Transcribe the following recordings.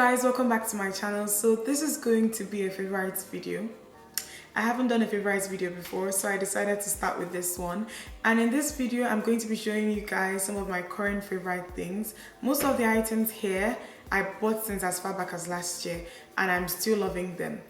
guys, welcome back to my channel. So this is going to be a favorites video. I haven't done a favorites video before, so I decided to start with this one. And in this video I'm going to be showing you guys some of my current favorite things. Most of the items here I bought since as far back as last year and I'm still loving them.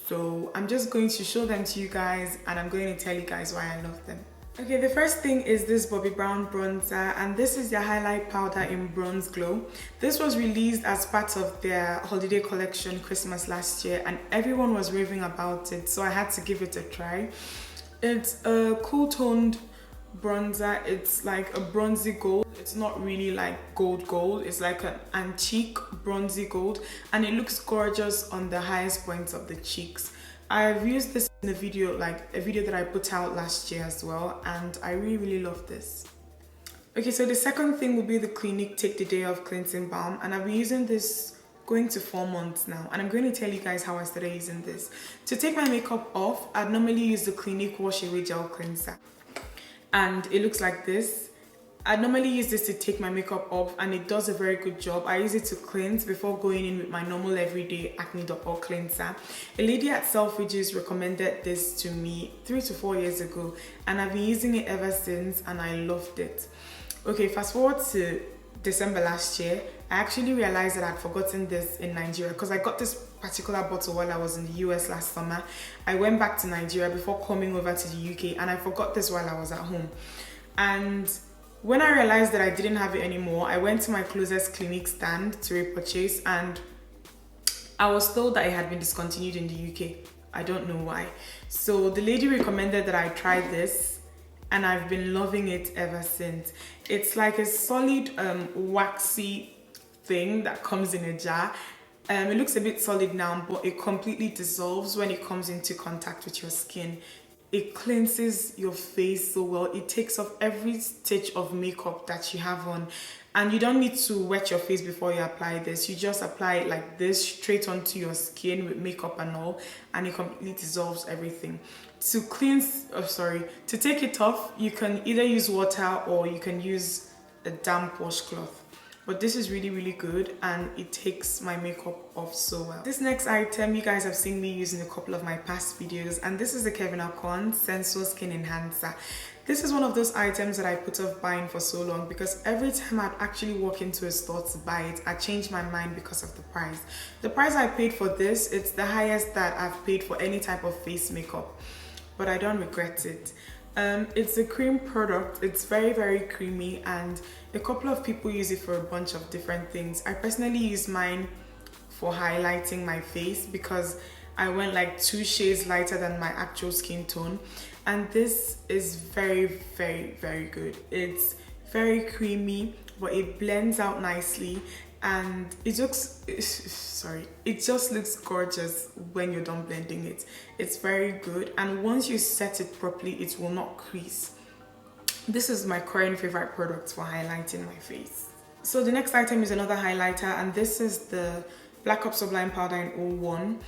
So I'm just going to show them to you guys and I'm going to tell you guys why I love them. Okay, the first thing is this Bobbi brown bronzer, and this is their highlight powder in bronze glow. This was released as part of their holiday collection Christmas last year and everyone was raving about it, so I had to give it a try. It's a cool toned bronzer. It's like a bronzy gold. It's not really like gold, it's like an antique bronzy gold and it looks gorgeous on the highest points of the cheeks. I've used this in a video, like a video that I put out last year as well, and I really love this. Okay, so the second thing will be the Clinique Take the Day Off Cleansing Balm, and I've been using this going to 4 months now, and I'm going to tell you guys how I started using this. To take my makeup off, I'd normally use the Clinique Wash Away Gel Cleanser, and it looks like this. I normally use this to take my makeup off and it does a very good job. I use it to cleanse before going in with my normal everyday Acne.org cleanser. A lady at Selfridges recommended this to me 3 to 4 years ago and I've been using it ever since and I loved it. Okay, fast forward to December last year, I actually realized that I'd forgotten this in Nigeria because I got this particular bottle while I was in the US last summer. I went back to Nigeria before coming over to the UK and I forgot this while I was at home. And when I realized that I didn't have it anymore, I went to my closest Clinique stand to repurchase and I was told that it had been discontinued in the UK. I don't know why. So the lady recommended that I try this and I've been loving it ever since. It's like a solid waxy thing that comes in a jar. It looks a bit solid now, but it completely dissolves when it comes into contact with your skin. It cleanses your face so well. It takes off every stitch of makeup that you have on and you don't need to wet your face before you apply this. You just apply it like this straight onto your skin with makeup and all, and it completely dissolves everything. To to take it off, you can either use water or you can use a damp washcloth. But this is really good and it takes my makeup off so well. This next item you guys have seen me use in a couple of my past videos, and this is the Aucoin Sensual Skin Enhancer. This is one of those items that I put off buying for so long because every time I'd actually walk into a store to buy it, I changed my mind because of the price. The price I paid for this, it's the highest that I've paid for any type of face makeup, but I don't regret it. It's a cream product. It's very creamy and a couple of people use it for a bunch of different things. I personally use mine for highlighting my face because I went like 2 shades lighter than my actual skin tone, and this is very good. It's very creamy but it blends out nicely and it just looks gorgeous when you're done blending it. It's very good and once you set it properly it will not crease. This is my current favorite product for highlighting my face. So the next item is another highlighter and this is the Black Up Sublime powder in 01.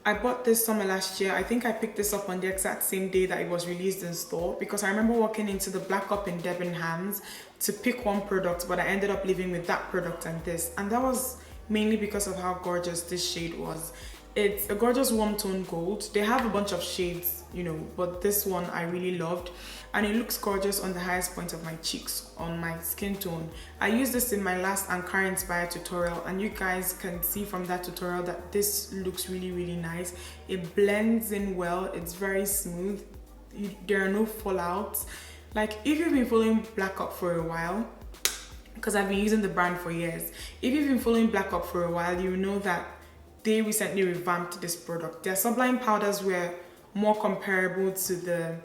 I bought this summer last year. I think I picked this up on the exact same day that it was released in store because I remember walking into the Black Up in Debenhams to pick one product, but I ended up leaving with that product and this, and that was mainly because of how gorgeous this shade was. It's a gorgeous warm tone gold. They have a bunch of shades, you know, but this one I really loved and it looks gorgeous on the highest point of my cheeks, on my skin tone. I used this in my last ANKARA inspired tutorial and you guys can see from that tutorial that this looks really nice. It blends in well, it's very smooth, there are no fallouts. Like if you've been following Black Up for a while, because I've been using the brand for years, if you've been following Black Up for a while, you know that they recently revamped this product. Their Sublime powders were more comparable to the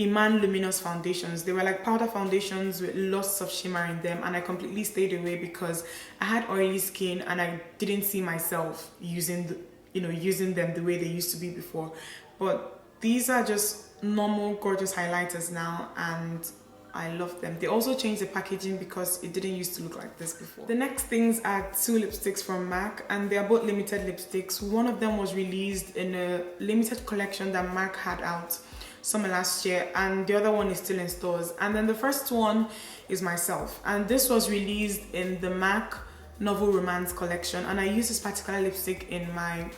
Iman Luminous foundations. They were like powder foundations with lots of shimmer in them and I completely stayed away because I had oily skin and I didn't see myself using them the way they used to be before. But these are just normal gorgeous highlighters now and I love them. They also changed the packaging because it didn't used to look like this before. The next things are 2 lipsticks from MAC and they are both limited lipsticks. One of them was released in a limited collection that MAC had out summer last year and the other one is still in stores. And then the first one is myself and this was released in the MAC Novel Romance collection, and I use this particular lipstick in my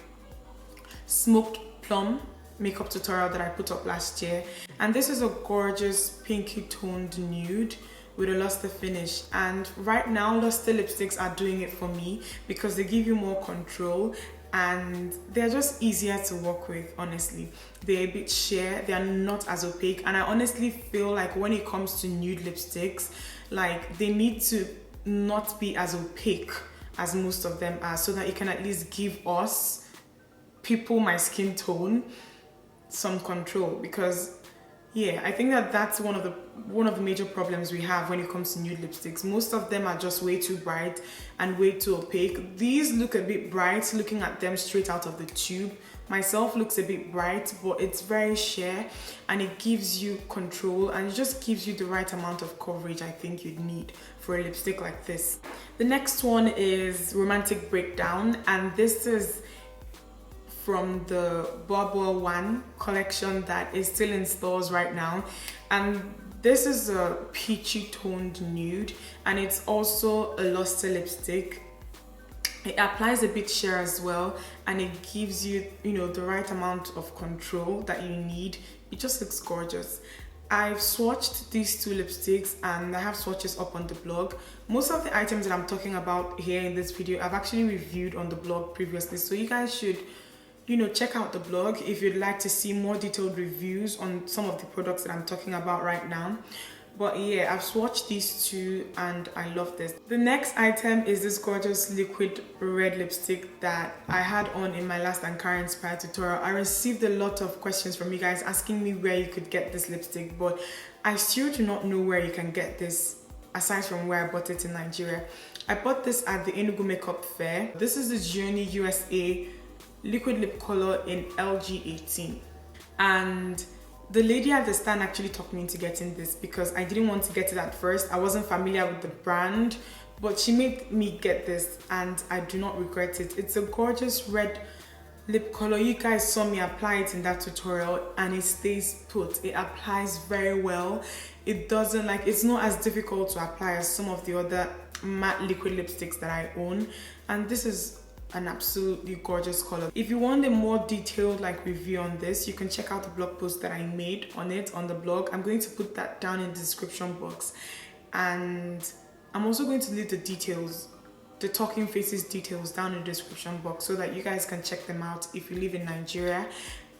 Smoked Plum makeup tutorial that I put up last year. And this is a gorgeous pinky toned nude with a luster finish, and right now luster lipsticks are doing it for me because they give you more control and they're just easier to work with. Honestly, they're a bit sheer, they are not as opaque, and I honestly feel like when it comes to nude lipsticks, like they need to not be as opaque as most of them are, so that it can at least give us people my skin tone some control. Because yeah, I think that that's one of the major problems we have when it comes to nude lipsticks. Most of them are just way too bright and way too opaque. These look a bit bright looking at them straight out of the tube. Myself looks a bit bright, but it's very sheer and it gives you control and it just gives you the right amount of coverage I think you'd need for a lipstick like this. The next one is Romantic Breakdown, and this is from the Bobbi 1 collection that is still in stores right now, and this is a peachy toned nude and it's also a luster lipstick. It applies a bit sheer as well and it gives you, you know, the right amount of control that you need. It just looks gorgeous. I've swatched these two lipsticks and I have swatches up on the blog. Most of the items that I'm talking about here in this video I've actually reviewed on the blog previously, so you guys should, you know, check out the blog if you'd like to see more detailed reviews on some of the products that I'm talking about right now. But yeah, I've swatched these two and I love this. The next item is this gorgeous liquid red lipstick that I had on in my last ANKARA inspired tutorial. I received a lot of questions from you guys asking me where you could get this lipstick, but I still do not know where you can get this aside from where I bought it in Nigeria. I bought this at the Enugu Makeup Fair. This is the Jioney USA liquid lip color in LG18, and the lady at the stand actually talked me into getting this because I didn't want to get it at first. I wasn't familiar with the brand, but she made me get this and I do not regret it. It's a gorgeous red lip color. You guys saw me apply it in that tutorial and it stays put. It applies very well. It doesn't, like, it's not as difficult to apply as some of the other matte liquid lipsticks that I own, and this is an absolutely gorgeous color. If you want a more detailed like review on this, you can check out the blog post that I made on it on the blog. I'm going to put that down in the description box, and I'm also going to leave the details, the Talking Faces details, down in the description box so that you guys can check them out if you live in Nigeria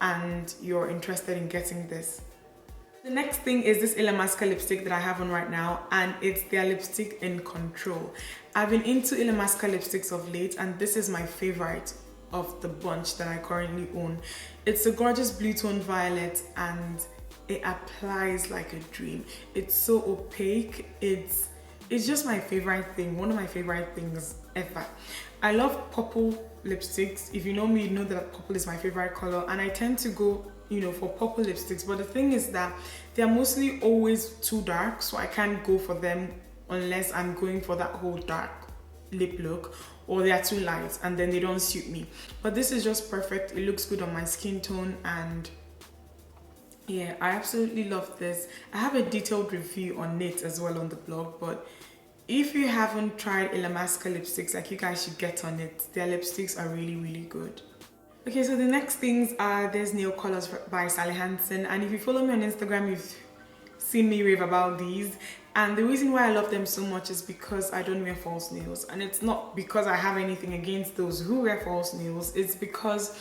and you're interested in getting this. The next thing is this Illamasqua lipstick that I have on right now, and it's their lipstick in Kontrol. I've been into Illamasqua lipsticks of late and this is my favorite of the bunch that I currently own. It's a gorgeous blue tone violet and it applies like a dream. It's so opaque. It's just my favorite thing, one of my favorite things ever. I love purple lipsticks. If you know me, you know that purple is my favorite color, and I tend to go, you know, for purple lipsticks, but the thing is that they're mostly always too dark, so I can't go for them unless I'm going for that whole dark lip look, or they are too light and then they don't suit me. But this is just perfect. It looks good on my skin tone, and yeah, I absolutely love this. I have a detailed review on it as well on the blog, but if you haven't tried Illamasqua lipsticks, like, you guys should get on it. Their lipsticks are really, really good. Okay, so the next things are these nail colors by Hansen, and if you follow me on Instagram, you've seen me rave about these. And the reason why I love them so much is because I don't wear false nails, and it's not because I have anything against those who wear false nails. It's because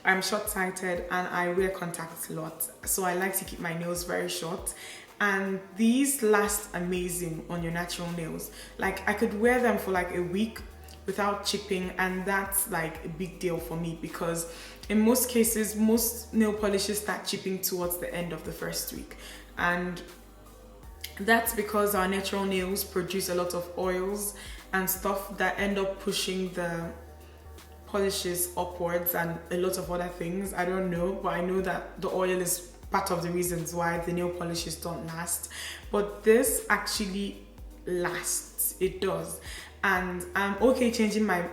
I'm short-sighted and I wear contacts a lot, so I like to keep my nails very short. And these last amazing on your natural nails. Like, I could wear them for like a week without chipping, and that's like a big deal for me because in most cases, most nail polishes start chipping towards the end of the first week, and that's because our natural nails produce a lot of oils and stuff that end up pushing the polishes upwards and a lot of other things. I don't know, but I know that the oil is part of the reasons why the nail polishes don't last, but this actually lasts. It does. And I'm okay changing my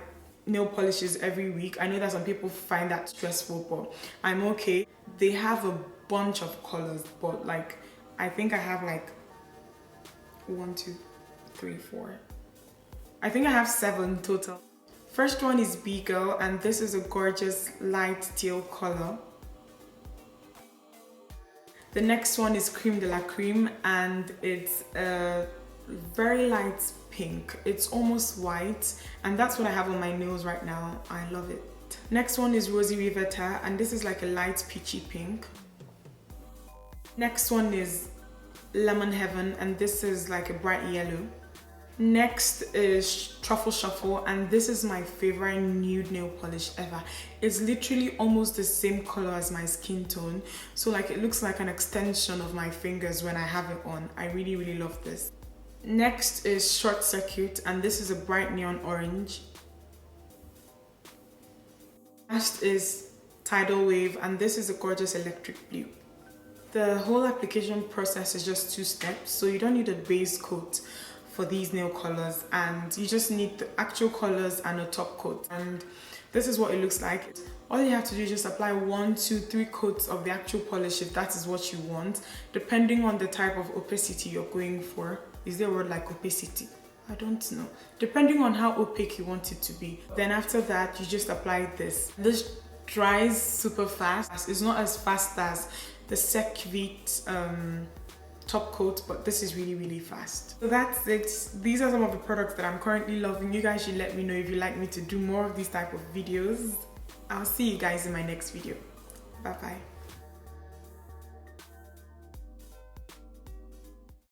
nail polishes every week. I know that some people find that stressful, but I'm okay. They have a bunch of colors, but like, I think I have like 1, 2, 3, 4. I think I have 7 total. First one is Beagle, and this is a gorgeous light teal color. The next one is Creme de la Creme, and it's a very light pink. It's almost white, and that's what I have on my nails right now. I love it. Next one is Rosy Riveter, and this is like a light peachy pink. Next one is Lemon Heaven, and this is like a bright yellow. Next is Truffle Shuffle, and this is my favorite nude nail polish ever. It's literally almost the same color as my skin tone, so like it looks like an extension of my fingers when I have it on. I really, really love this. Next is Short Circuit, and this is a bright neon orange. Last is Tidal Wave, and this is a gorgeous electric blue. The whole application process is just 2 steps, so you don't need a base coat for these nail colors, and you just need the actual colors and a top coat, and this is what it looks like. All you have to do is just apply 1, 2, 3 coats of the actual polish if that is what you want, depending on the type of opacity you're going for. Is there a word like opacity? I don't know. Depending on how opaque you want it to be. Then after that, you just apply this. This dries super fast. It's not as fast as the Secvit top coat, but this is really, really fast. So that's it. These are some of the products that I'm currently loving. You guys should let me know if you'd like me to do more of these type of videos. I'll see you guys in my next video. Bye bye.